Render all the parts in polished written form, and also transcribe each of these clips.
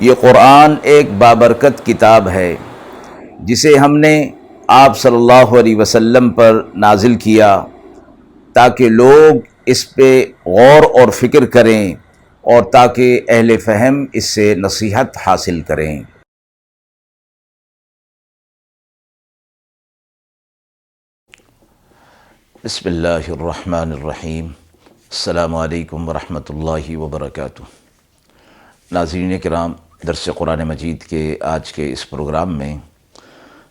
یہ قرآن ایک بابرکت کتاب ہے جسے ہم نے آپ صلی اللہ علیہ وسلم پر نازل کیا تاکہ لوگ اس پہ غور اور فکر کریں اور تاکہ اہل فہم اس سے نصیحت حاصل کریں۔ بسم اللہ الرحمن الرحیم۔ السلام علیکم ورحمۃ اللہ وبرکاتہ۔ ناظرین کرام، درس قرآن مجید کے آج کے اس پروگرام میں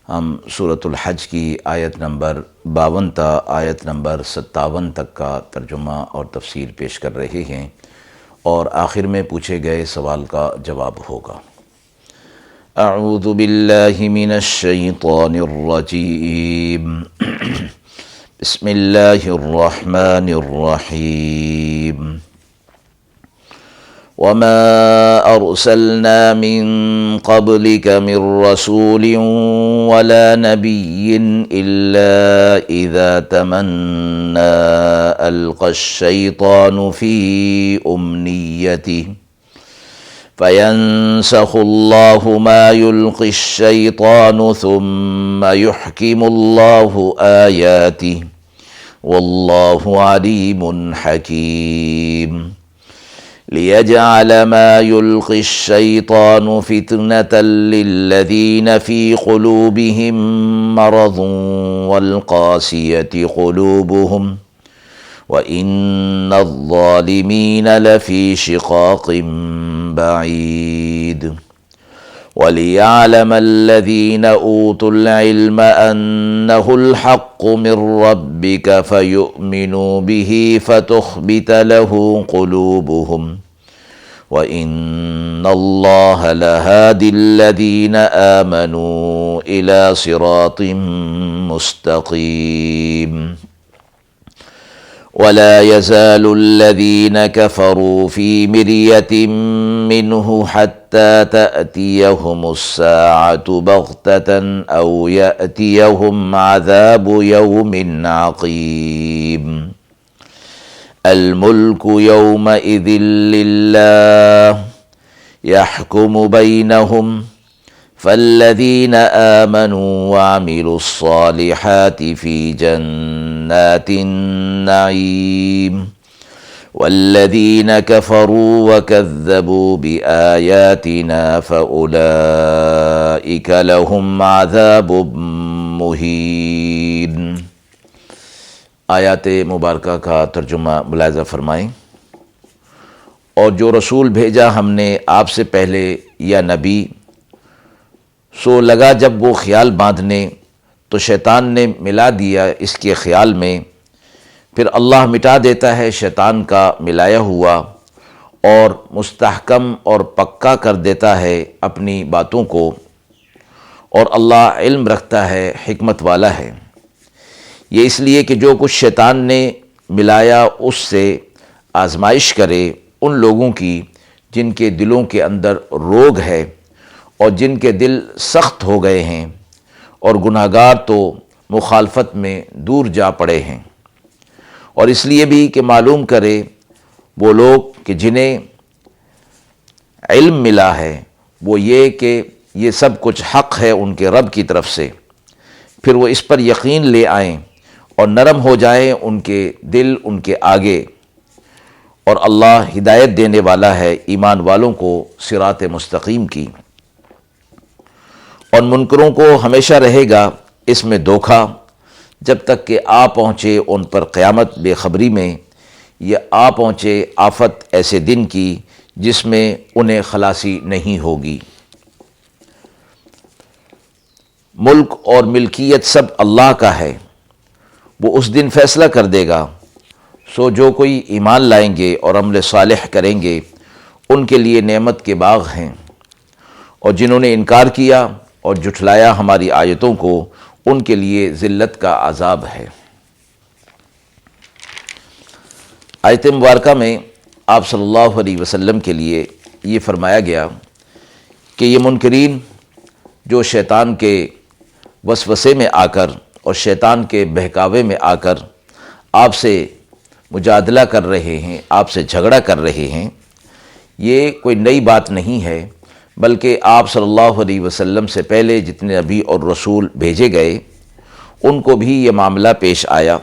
ہم سورۃ الحج کی آیت نمبر 52 تا آیت نمبر 57 تک کا ترجمہ اور تفسیر پیش کر رہے ہیں، اور آخر میں پوچھے گئے سوال کا جواب ہوگا۔ اعوذ باللہ من الشیطان الرجیم، بسم اللہ الرحمن الرحیم۔ وما أرسلنا من قبلك من رسول ولا نبي إلا إذا تمنى ألقى الشيطان في أمنيته فينسخ الله ما يلقي الشيطان ثم يحكم الله آياته والله عليم حكيم ليجعل ما يلقي الشيطان فتنة للذين في قلوبهم مرض والقاسية قلوبهم وإن الظالمين لفي شقاق بعيد وليعلم الذين أوتوا العلم أنه الحق من ربك فيؤمنوا به فتخبت له قلوبهم وإن الله لهادي الذين آمنوا إلى صراط مستقيم ولا يزال الذين كفروا في مرية منه حتى تأتيهم الساعة بغتة أو يأتيهم عذاب يوم عقيم الملك يومئذ لله يحكم بينهم فالذين آمنوا وعملوا الصالحات في جنات النعيم والذين كفروا وكذبوا بآياتنا فأولئك لهم عذاب مهين۔ آیات مبارکہ کا ترجمہ ملاحظہ فرمائیں۔ اور جو رسول بھیجا ہم نے آپ سے پہلے یا نبی، سو لگا جب وہ خیال باندھنے تو شیطان نے ملا دیا اس کے خیال میں، پھر اللہ مٹا دیتا ہے شیطان کا ملایا ہوا اور مستحکم اور پکا کر دیتا ہے اپنی باتوں کو، اور اللہ علم رکھتا ہے، حکمت والا ہے۔ یہ اس لیے کہ جو کچھ شیطان نے ملایا اس سے آزمائش کرے ان لوگوں کی جن کے دلوں کے اندر روگ ہے اور جن کے دل سخت ہو گئے ہیں، اور گناہگار تو مخالفت میں دور جا پڑے ہیں۔ اور اس لیے بھی کہ معلوم کرے وہ لوگ کہ جنہیں علم ملا ہے وہ یہ کہ یہ سب کچھ حق ہے ان کے رب کی طرف سے، پھر وہ اس پر یقین لے آئیں اور نرم ہو جائیں ان کے دل ان کے آگے، اور اللہ ہدایت دینے والا ہے ایمان والوں کو صراط مستقیم کی۔ اور منکروں کو ہمیشہ رہے گا اس میں دھوکہ جب تک کہ آ پہنچے ان پر قیامت بے خبری میں، یا آ پہنچے آفت ایسے دن کی جس میں انہیں خلاصی نہیں ہوگی۔ ملک اور ملکیت سب اللہ کا ہے، وہ اس دن فیصلہ کر دے گا۔ سو جو کوئی ایمان لائیں گے اور عمل صالح کریں گے ان کے لیے نعمت کے باغ ہیں، اور جنہوں نے انکار کیا اور جھٹلایا ہماری آیتوں کو ان کے لیے ذلت کا عذاب ہے۔ آیت مبارکہ میں آپ صلی اللہ علیہ وسلم کے لیے یہ فرمایا گیا کہ یہ منکرین جو شیطان کے وسوسے میں آ کر اور شیطان کے بہکاوے میں آ کر آپ سے مجادلہ کر رہے ہیں، آپ سے جھگڑا کر رہے ہیں، یہ کوئی نئی بات نہیں ہے، بلکہ آپ صلی اللہ علیہ وسلم سے پہلے جتنے نبی اور رسول بھیجے گئے ان کو بھی یہ معاملہ پیش آیا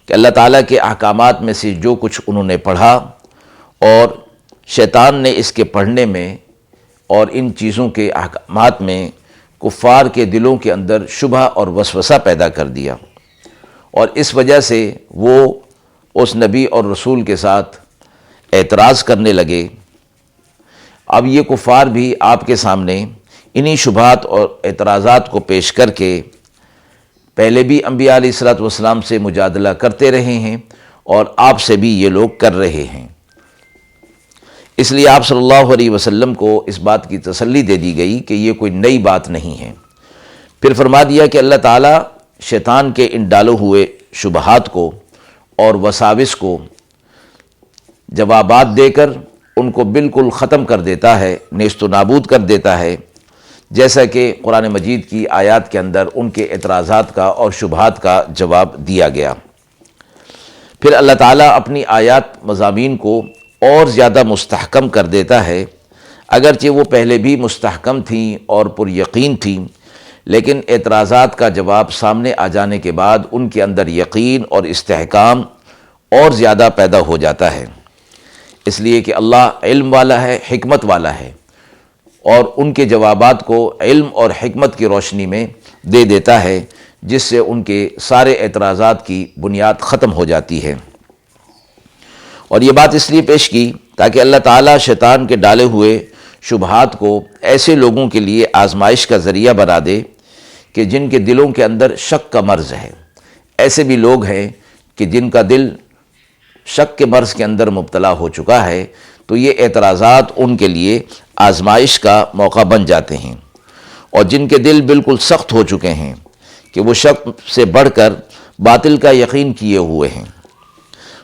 کہ اللہ تعالیٰ کے احکامات میں سے جو کچھ انہوں نے پڑھا اور شیطان نے اس کے پڑھنے میں اور ان چیزوں کے احکامات میں کفار کے دلوں کے اندر شبہ اور وسوسہ پیدا کر دیا، اور اس وجہ سے وہ اس نبی اور رسول کے ساتھ اعتراض کرنے لگے۔ اب یہ کفار بھی آپ کے سامنے انہی شبہات اور اعتراضات کو پیش کر کے پہلے بھی انبیاء علیہ الصلوۃ والسلام سے مجادلہ کرتے رہے ہیں اور آپ سے بھی یہ لوگ کر رہے ہیں۔ اس لیے آپ صلی اللہ علیہ وسلم کو اس بات کی تسلی دے دی گئی کہ یہ کوئی نئی بات نہیں ہے۔ پھر فرما دیا کہ اللہ تعالیٰ شیطان کے ان ڈالے ہوئے شبہات کو اور وساوس کو جوابات دے کر ان کو بالکل ختم کر دیتا ہے، نیست و نابود کر دیتا ہے، جیسا کہ قرآن مجید کی آیات کے اندر ان کے اعتراضات کا اور شبہات کا جواب دیا گیا۔ پھر اللہ تعالیٰ اپنی آیات مضامین کو اور زیادہ مستحکم کر دیتا ہے، اگرچہ وہ پہلے بھی مستحکم تھیں اور پر یقین تھیں، لیکن اعتراضات کا جواب سامنے آ جانے کے بعد ان کے اندر یقین اور استحکام اور زیادہ پیدا ہو جاتا ہے، اس لیے کہ اللہ علم والا ہے، حکمت والا ہے، اور ان کے جوابات کو علم اور حکمت کی روشنی میں دے دیتا ہے، جس سے ان کے سارے اعتراضات کی بنیاد ختم ہو جاتی ہے۔ اور یہ بات اس لیے پیش کی تاکہ اللہ تعالیٰ شیطان کے ڈالے ہوئے شبہات کو ایسے لوگوں کے لیے آزمائش کا ذریعہ بنا دے کہ جن کے دلوں کے اندر شک کا مرض ہے۔ ایسے بھی لوگ ہیں کہ جن کا دل شک کے مرض کے اندر مبتلا ہو چکا ہے، تو یہ اعتراضات ان کے لیے آزمائش کا موقع بن جاتے ہیں، اور جن کے دل بالکل سخت ہو چکے ہیں کہ وہ شک سے بڑھ کر باطل کا یقین کیے ہوئے ہیں،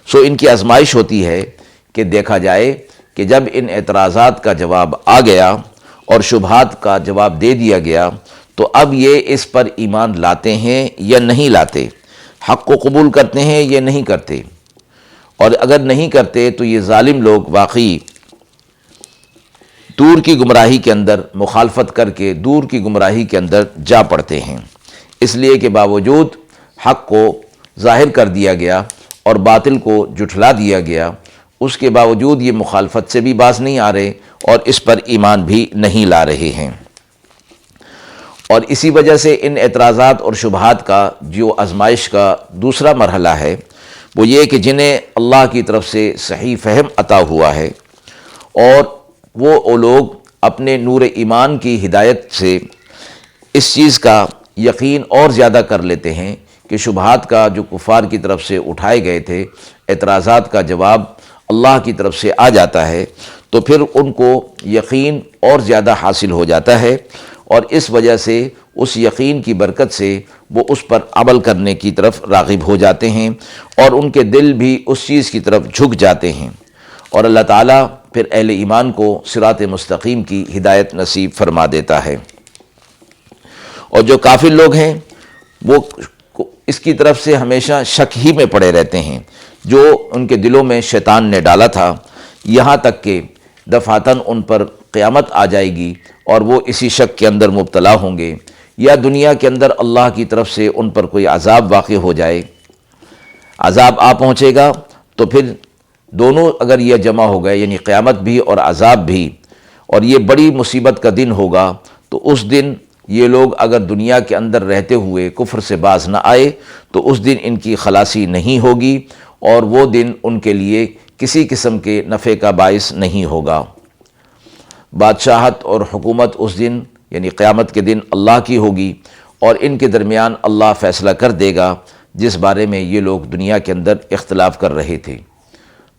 سو ان کی آزمائش ہوتی ہے کہ دیکھا جائے کہ جب ان اعتراضات کا جواب آ گیا اور شبہات کا جواب دے دیا گیا تو اب یہ اس پر ایمان لاتے ہیں یا نہیں لاتے، حق کو قبول کرتے ہیں یا نہیں کرتے، اور اگر نہیں کرتے تو یہ ظالم لوگ واقعی دور کی گمراہی کے اندر مخالفت کر کے دور کی گمراہی کے اندر جا پڑتے ہیں، اس لیے کہ باوجود حق کو ظاہر کر دیا گیا اور باطل کو جھٹلا دیا گیا، اس کے باوجود یہ مخالفت سے بھی باز نہیں آ رہے اور اس پر ایمان بھی نہیں لا رہے ہیں۔ اور اسی وجہ سے ان اعتراضات اور شبہات کا جو آزمائش کا دوسرا مرحلہ ہے وہ یہ کہ جنہیں اللہ کی طرف سے صحیح فہم عطا ہوا ہے اور وہ لوگ اپنے نور ایمان کی ہدایت سے اس چیز کا یقین اور زیادہ کر لیتے ہیں کہ شبہات کا جو کفار کی طرف سے اٹھائے گئے تھے اعتراضات کا جواب اللہ کی طرف سے آ جاتا ہے، تو پھر ان کو یقین اور زیادہ حاصل ہو جاتا ہے، اور اس وجہ سے اس یقین کی برکت سے وہ اس پر عمل کرنے کی طرف راغب ہو جاتے ہیں اور ان کے دل بھی اس چیز کی طرف جھک جاتے ہیں، اور اللہ تعالیٰ پھر اہل ایمان کو صراط مستقیم کی ہدایت نصیب فرما دیتا ہے۔ اور جو کافر لوگ ہیں وہ اس کی طرف سے ہمیشہ شک ہی میں پڑے رہتے ہیں جو ان کے دلوں میں شیطان نے ڈالا تھا، یہاں تک کہ دفعتاً ان پر قیامت آ جائے گی اور وہ اسی شک کے اندر مبتلا ہوں گے، یا دنیا کے اندر اللہ کی طرف سے ان پر کوئی عذاب واقع ہو جائے، عذاب آ پہنچے گا تو پھر دونوں اگر یہ جمع ہو گئے، یعنی قیامت بھی اور عذاب بھی، اور یہ بڑی مصیبت کا دن ہوگا، تو اس دن یہ لوگ اگر دنیا کے اندر رہتے ہوئے کفر سے باز نہ آئے تو اس دن ان کی خلاصی نہیں ہوگی، اور وہ دن ان کے لیے کسی قسم کے نفع کا باعث نہیں ہوگا۔ بادشاہت اور حکومت اس دن یعنی قیامت کے دن اللہ کی ہوگی، اور ان کے درمیان اللہ فیصلہ کر دے گا جس بارے میں یہ لوگ دنیا کے اندر اختلاف کر رہے تھے۔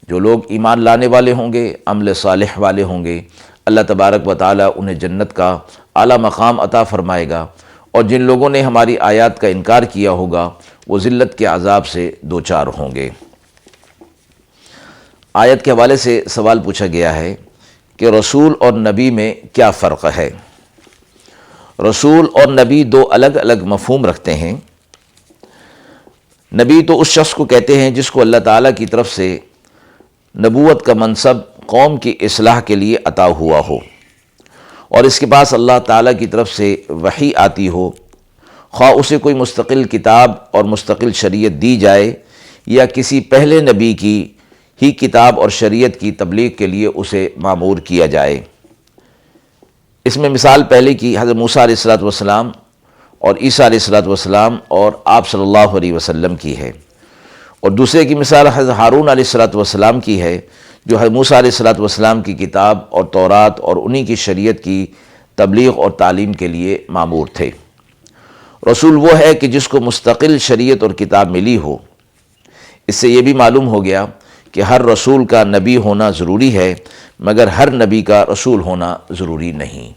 جو لوگ ایمان لانے والے ہوں گے، عمل صالح والے ہوں گے، اللہ تبارک و تعالیٰ انہیں جنت کا اعلیٰ مقام عطا فرمائے گا، اور جن لوگوں نے ہماری آیات کا انکار کیا ہوگا وہ ذلت کے عذاب سے دوچار ہوں گے۔ آیت کے حوالے سے سوال پوچھا گیا ہے کہ رسول اور نبی میں کیا فرق ہے؟ رسول اور نبی دو الگ الگ مفہوم رکھتے ہیں۔ نبی تو اس شخص کو کہتے ہیں جس کو اللہ تعالیٰ کی طرف سے نبوت کا منصب قوم کی اصلاح کے لیے عطا ہوا ہو، اور اس کے پاس اللہ تعالیٰ کی طرف سے وحی آتی ہو، خواہ اسے کوئی مستقل کتاب اور مستقل شریعت دی جائے یا کسی پہلے نبی کی ہی کتاب اور شریعت کی تبلیغ کے لیے اسے مامور کیا جائے۔ اس میں مثال پہلے کی حضرت موسیٰ علیہ السلام اور عیسیٰ علیہ السلام اور آپ صلی اللہ علیہ وسلم کی ہے، اور دوسرے کی مثال حضرت ہارون علیہ السلام کی ہے، جو حضرت موسیٰ علیہ السلام کی کتاب اور تورات اور انہی کی شریعت کی تبلیغ اور تعلیم کے لیے مامور تھے۔ رسول وہ ہے کہ جس کو مستقل شریعت اور کتاب ملی ہو۔ اس سے یہ بھی معلوم ہو گیا کہ ہر رسول کا نبی ہونا ضروری ہے، مگر ہر نبی کا رسول ہونا ضروری نہیں۔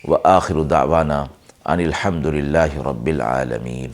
وآخر دعوانا ان الحمد للہ رب العالمین۔